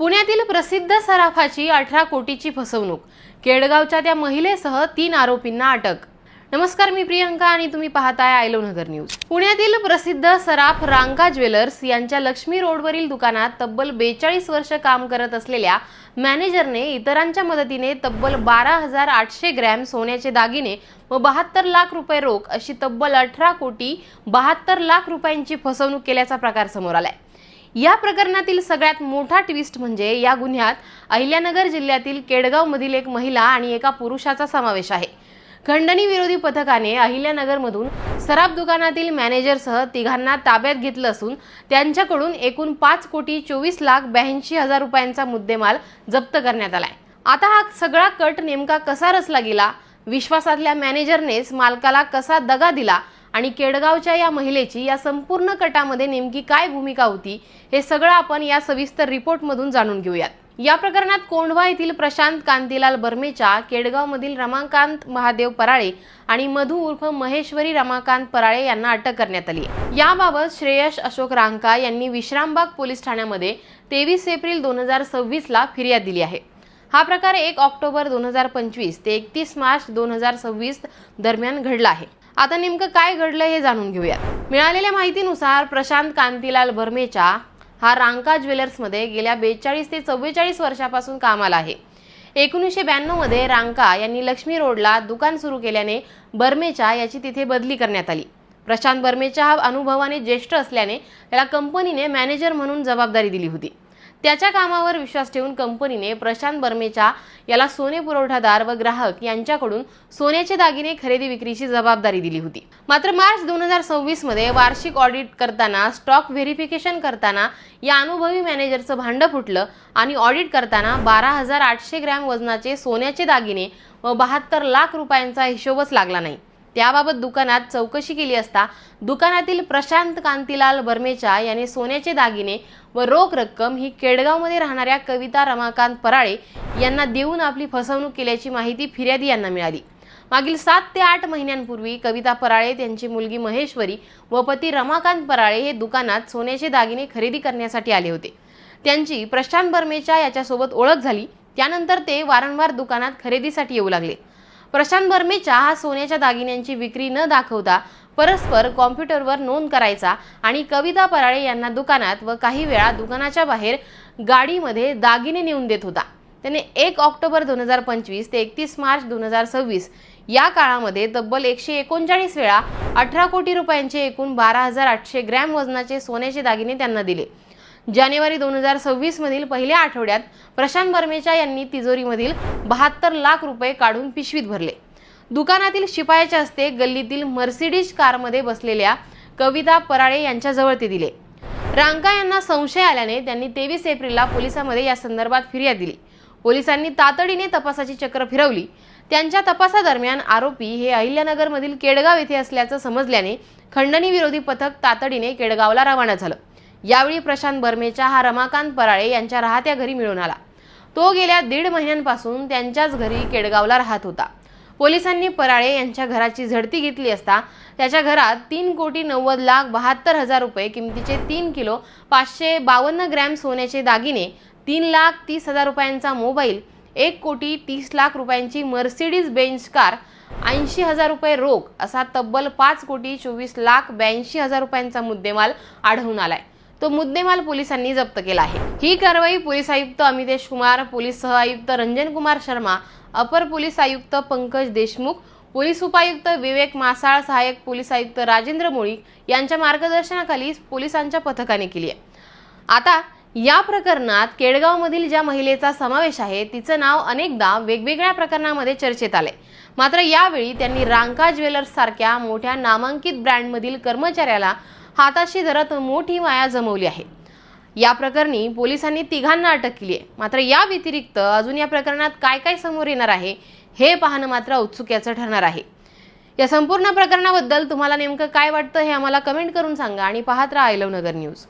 पुण्यातील प्रसिद्ध सराफाची 18 कोटीची फसवणूक, केडगावच्या त्या महिलेसह 3 आरोपींना अटक। नमस्कार, मी प्रियंका आणि तुम्ही पाहताय आय लव्ह नगर न्यूज। पुण्यातील प्रसिद्ध सराफ रांका ज्वेलर्स यांच्या लक्ष्मी रोडवरील दुकानात तब्बल 42 वर्ष काम करत असलेल्या मॅनेजरने इतरांच्या मदतीने तब्बल 12,800 ग्रॅम सोन्याचे दागिने व 72 लाख रुपये रोख अशी तब्बल 18 कोटी 72 लाख रुपयांची फसवणूक केल्याचा प्रकार समोर आलाय। या प्रकरणातील सगळ्यात मोठा ट्विस्ट म्हणजे या गुन्ह्यात अहिल्यानगर जिल्ह्यातील केडगावमधील एक महिला आणि एका पुरुषाचा समावेश आहे। खंडणी विरोधी पथकाने अहिल्यानगरमधून सराफ दुकानातील मॅनेजरसह तिघांना ताब्यात घेतलं असून त्यांच्याकडून एकूण 5 कोटी 24 लाख 82 हजार रुपयांचा मुद्देमाल जप्त करण्यात आलाय। आता हा सगळा कट नेमका कसा रचला गेला, विश्वासातल्या मॅनेजरनेच मालकाला कसा दगा दिला आणि केडगावच्या या महिलेची या संपूर्ण कटामध्ये नेमकी काय भूमिका होती, हे सगळं आपण या सविस्तर रिपोर्टमधून जाणून घेऊयात। या प्रकरणात कोंढवा येथील प्रशांत कांतीलाल बर्मेचा, केडगावमधील रमाकांत महादेव पराळे आणि मधु उर्फ महेश्वरी रमाकांत पराळे यांना अटक करण्यात आली आहे। याबाबत श्रेयश अशोक रांका यांनी विश्रामबाग पोलीस ठाण्यामध्ये 23 एप्रिल 2026 ला फिर्याद दिली आहे। हा प्रकार 1 ऑक्टोबर 2025 ते 31 मार्च 2026 दरम्यान घडला आहे। आता नेमकं काय घडलं हे जाणून घेऊया। मिळालेल्या माहितीनुसार प्रशांत कांतीलाल बर्मेचा हा रांका ज्वेलर्समध्ये गेल्या 42 ते 44 वर्षापासून कामाला आहे। 1992 मध्ये रांका यांनी लक्ष्मी रोडला दुकान सुरू केल्याने बर्मेचा याची तिथे बदली करण्यात आली। प्रशांत बर्मेचा हा अनुभवाने ज्येष्ठ असल्याने त्याला कंपनीने मॅनेजर म्हणून जबाबदारी दिली होती। त्याच्या कामावर विश्वास ठेवून कंपनीने प्रशांत बर्मेचा याला सोने पुरवठादार व ग्राहक यांच्याकडून सोन्याचे दागिने खरेदी विक्रीची जबाबदारी दिली होती। मात्र मार्च 2026 मध्ये वार्षिक ऑडिट करताना, स्टॉक व्हेरिफिकेशन करताना या अनुभवी मॅनेजरचं भांडं फुटलं आणि ऑडिट करताना 12,800 ग्रॅम वजनाचे सोन्याचे दागिने व 72 लाख रुपयांचा हिशोबच लागला नाही। त्याबाबत दुकानात चौकशी केली असता दुकानातील प्रशांत कांतीलाल बर्मेचा याने सोन्याचे दागिने व रोख रक्कम ही केडगावमध्ये राहणाऱ्या कविता रमाकांत पराळे यांना देऊन आपली फसवणूक केल्याची माहिती फिर्यादी यांना मिळाली। मागील 7 ते 8 महिन्यांपूर्वी कविता पराळे, त्यांची मुलगी महेश्वरी व पती रमाकांत पराळे हे दुकानात सोन्याचे दागिने खरेदी करण्यासाठी आले होते। त्यांची प्रशांत बर्मेचा याच्यासोबत ओळख झाली। त्यानंतर ते वारंवार दुकानात खरेदीसाठी येऊ लागले। प्रशांत बर्मेचा हा सोन्याच्या दागिन्यांची विक्री न दाखवता परस्पर कॉम्प्युटरवर नोंद करायचा आणि कविता पराळे यांना दुकानात व काही वेळा दुकानाच्या बाहेर गाडीमध्ये दागिने नेऊन देत होता। त्याने 1 ऑक्टोबर 2025 ते 31 मार्च 2026 या काळामध्ये तब्बल 139 वेळा 18 कोटी रुपयांचे एकूण 12,800 ग्रॅम वजनाचे सोन्याचे दागिने त्यांना दिले। जानेवारी 2026 मधील पहिल्या आठवड्यात प्रशांत बर्मेचा यांनी तिजोरीमधील 72 लाख रुपये काढून पिशवीत भरले। दुकानातील शिपायाच्या हस्ते गल्लीतील मर्सिडीज कारमध्ये बसलेल्या कविता पराळे यांच्याजवळ ते दिले। रांका यांना संशय आल्याने त्यांनी 23 एप्रिलला पोलिसांमध्ये या संदर्भात फिर्याद दिली। पोलिसांनी तातडीने तपासाची चक्र फिरवली। त्यांच्या तपासादरम्यान आरोपी हे अहिल्यानगरमधील केडगाव येथे असल्याचं समजल्याने खंडणी विरोधी पथक तातडीने केडगावला रवाना झालं। यावेळी प्रशांत बर्मेचा हा रमाकांत पराळे यांच्या राहत्या घरी मिळून आला। तो गेल्या 1.5 महिन्यांपासून त्यांच्याच घरी केडगावला राहत होता। पोलिसांनी पराळे यांच्या घराची झडती घेतली असता त्याच्या घरात 3 कोटी 90 लाख 72 हजार रुपये किमतीचे 3 किलो 552 ग्रॅम सोन्याचे दागिने, 3 लाख 30 हजार रुपयांचा मोबाईल, 1 कोटी 30 लाख रुपयांची मर्सिडीज बेंज कार, 80 हजार रुपये रोख असा तब्बल 5 कोटी 24 लाख 82 हजार रुपयांचा मुद्देमाल आढळून आलाय। तो मुद्देमाल पोलिसांनी जप्त केला आहे। ही कारवाई पोलीस आयुक्त अमितेश कुमार, पोलीस सह आयुक्त रंजन कुमार शर्मा, अपर पोलीस आयुक्त पंकज देशमुख, पोलीस उपायुक्त विवेक मासाळ, सहाय्यक पोलीस आयुक्त राजेंद्र मुळीक यांच्या मार्गदर्शनाखाली पोलिसांच्या पथकाने केली आहे। आता या प्रकरणात केडगावमधील ज्या महिलेचा समावेश आहे तिचं नाव अनेकदा वेगवेगळ्या प्रकरणामध्ये चर्चेत आले। मात्र यावेळी त्यांनी रांका ज्वेलर्स सारख्या मोठ्या नामांकित ब्रँडमधील कर्मचाऱ्याला हाताशी धरत मोठी माया जमवली आहे। या प्रकरणी पोलिसांनी तिघांना अटक केली आहे। मात्र या व्यतिरिक्त अजून या प्रकरणात काय काय समोर येणार आहे हे पाहणं मात्र औत्सुक्याचं ठरणार आहे। या संपूर्ण प्रकरणाबद्दल तुम्हाला नेमकं काय वाटतं हे आम्हाला कमेंट करून सांगा आणि पाहत राहा आय लव्ह नगर न्यूज।